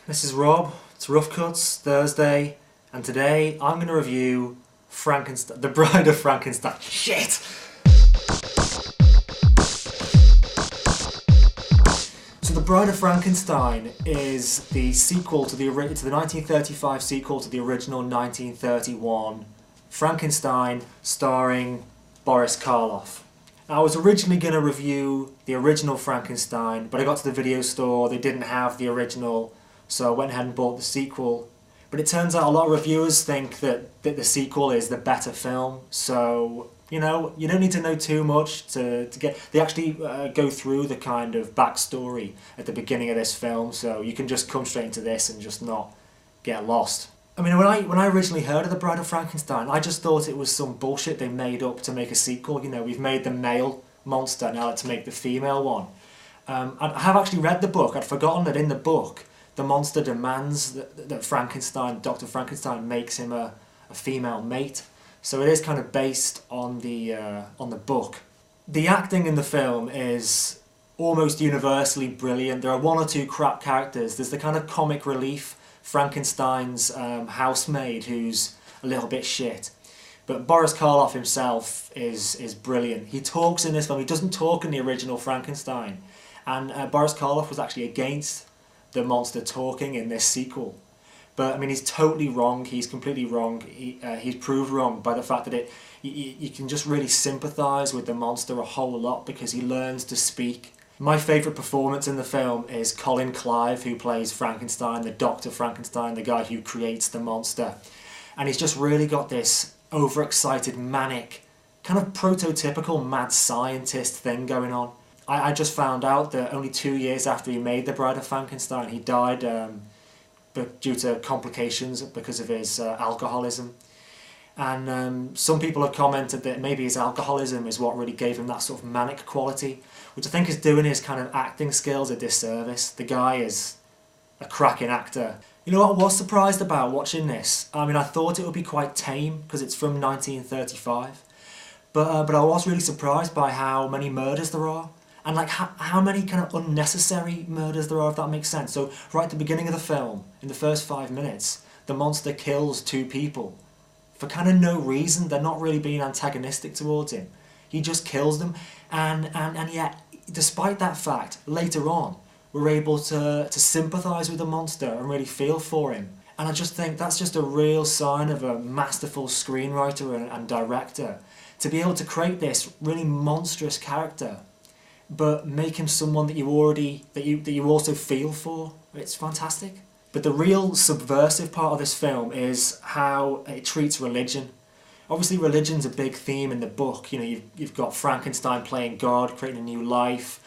This is Rob, it's Rough Cuts, Thursday, and today I'm going to review Frankenstein, The Bride of Frankenstein. Shit! So The Bride of Frankenstein is the sequel to the 1935 sequel to the original 1931 Frankenstein starring Boris Karloff. I was originally going to review the original Frankenstein, but I got to the video store, they didn't have the original, so I went ahead and bought the sequel. But it turns out a lot of reviewers think that the sequel is the better film, so you know, you don't need to know too much to get... They actually go through the kind of backstory at the beginning of this film, so you can just come straight into this and just not get lost. I mean, when I originally heard of The Bride of Frankenstein, I just thought it was some bullshit they made up to make a sequel. You know, we've made the male monster, now let's make the female one. I have actually read the book. I'd forgotten that in the book, the monster demands that Frankenstein, Dr. Frankenstein, makes him a female mate. So it is kind of based on the book. The acting in the film is almost universally brilliant. There are one or two crap characters. There's the kind of comic relief Frankenstein's housemaid who's a little bit shit. But Boris Karloff himself is brilliant. He talks in this film. He doesn't talk in the original Frankenstein. And Boris Karloff was actually against the monster talking in this sequel. But I mean, he's totally wrong. He's completely wrong. He's proved wrong by the fact that you can just really sympathise with the monster a whole lot because he learns to speak. My favourite performance in the film is Colin Clive, who plays Frankenstein, the Dr. Frankenstein, the guy who creates the monster. And he's just really got this overexcited, manic, kind of prototypical mad scientist thing going on. I just found out that only 2 years after he made The Bride of Frankenstein, he died but due to complications because of his alcoholism. And some people have commented that maybe his alcoholism is what really gave him that sort of manic quality, which I think is doing his kind of acting skills a disservice. The guy is a cracking actor. You know what I was surprised about watching this? I mean, I thought it would be quite tame because it's from 1935, but I was really surprised by how many murders there are. And like how many kind of unnecessary murders there are, if that makes sense. So right at the beginning of the film, in the first 5 minutes, the monster kills 2 people for kind of no reason. They're not really being antagonistic towards him. He just kills them, and yet, despite that fact, later on, we're able to sympathise with the monster and really feel for him. And I just think that's just a real sign of a masterful screenwriter and director, to be able to create this really monstrous character but make him someone that you also feel for. It's fantastic. But the real subversive part of this film is how it treats religion. Obviously religion's a big theme in the book. You know, you've got Frankenstein playing God, creating a new life.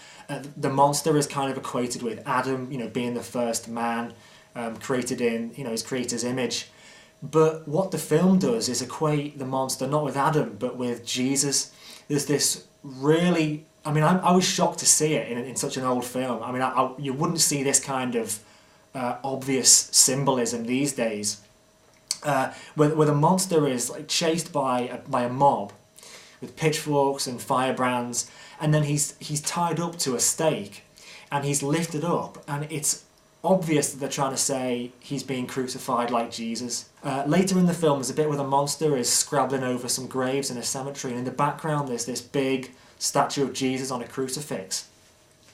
The monster is kind of equated with Adam, you know, being the first man, created in, you know, his creator's image. But what the film does is equate the monster not with Adam but with Jesus. There's this really... I mean, I was shocked to see it in such an old film. I mean, you wouldn't see this kind of obvious symbolism these days, where the monster is like chased by a mob with pitchforks and firebrands, and then he's tied up to a stake, and he's lifted up, and it's obvious that they're trying to say he's being crucified like Jesus. Later in the film, there's a bit where the monster is scrabbling over some graves in a cemetery, and in the background there's this big statue of Jesus on a crucifix.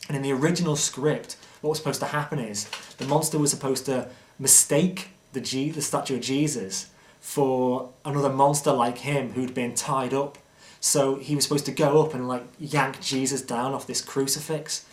And in the original script, what was supposed to happen is the monster was supposed to mistake the statue of Jesus for another monster like him who'd been tied up. So he was supposed to go up and like yank Jesus down off this crucifix.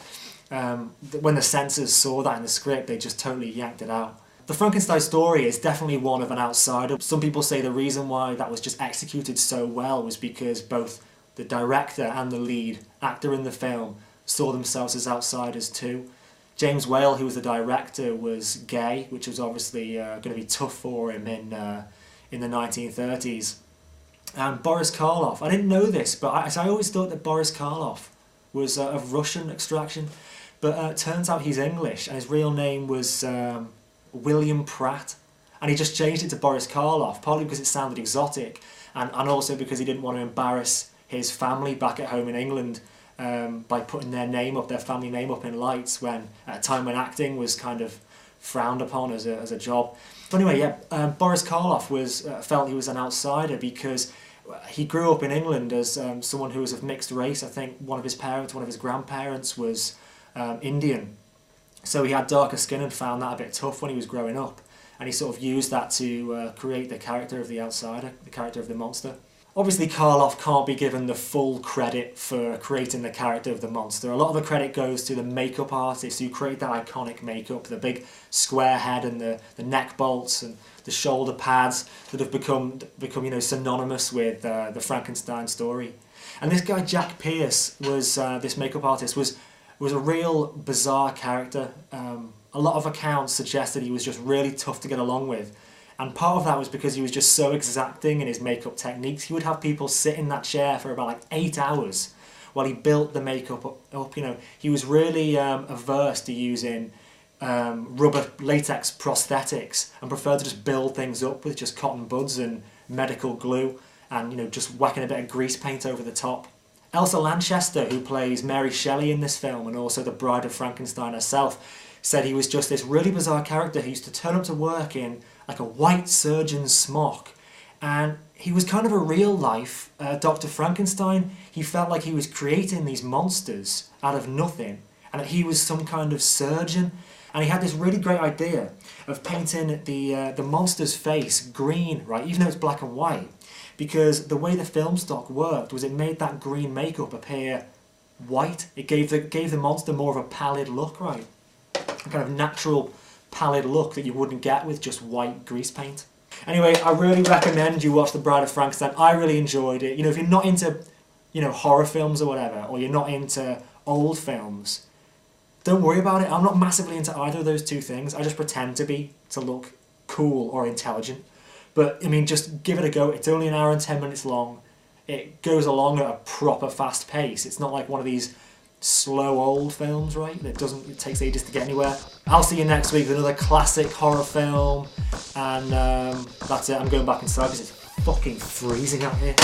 When the censors saw that in the script, they just totally yanked it out. The Frankenstein story is definitely one of an outsider. Some people say the reason why that was just executed so well was because both the director and the lead actor in the film saw themselves as outsiders too. James Whale, who was the director, was gay, which was obviously going to be tough for him in the 1930s. And Boris Karloff, I didn't know this, but I always thought that Boris Karloff was of Russian extraction, but it turns out he's English, and his real name was William Pratt, and he just changed it to Boris Karloff, partly because it sounded exotic, and also because he didn't want to embarrass his family back at home in England by putting their family name up in lights, when at a time when acting was kind of frowned upon as a job. But anyway, yeah, Boris Karloff felt he was an outsider because he grew up in England as someone who was of mixed race. I think one of his grandparents was Indian. So he had darker skin and found that a bit tough when he was growing up. And he sort of used that to create the character of the outsider, the character of the monster. Obviously, Karloff can't be given the full credit for creating the character of the monster. A lot of the credit goes to the makeup artist who created that iconic makeup, the big square head and the neck bolts and the shoulder pads that have become synonymous with the Frankenstein story. And this guy Jack Pierce was this makeup artist was a real bizarre character. A lot of accounts suggested he was just really tough to get along with. And part of that was because he was just so exacting in his makeup techniques. He would have people sit in that chair for about 8 hours while he built the makeup up. He was really averse to using rubber latex prosthetics and preferred to just build things up with just cotton buds and medical glue and just whacking a bit of grease paint over the top. Elsa Lanchester, who plays Mary Shelley in this film and also the Bride of Frankenstein herself, said he was just this really bizarre character who used to turn up to work in like a white surgeon's smock, and he was kind of a real life Dr. Frankenstein. He felt like he was creating these monsters out of nothing and that he was some kind of surgeon, and he had this really great idea of painting the monster's face green, right, even though it's black and white, because the way the film stock worked was it made that green makeup appear white. It gave the monster more of a pallid look, right? A kind of natural pallid look that you wouldn't get with just white grease paint. Anyway, I really recommend you watch The Bride of Frankenstein. I really enjoyed it. If you're not into, horror films or whatever, or you're not into old films, don't worry about it. I'm not massively into either of those two things. I just pretend to look cool or intelligent. But, just give it a go. It's only an hour and 10 minutes long. It goes along at a proper fast pace. It's not like one of these slow old films, right? It takes ages to get anywhere. I'll see you next week with another classic horror film, and that's it. I'm going back inside because it's fucking freezing out here.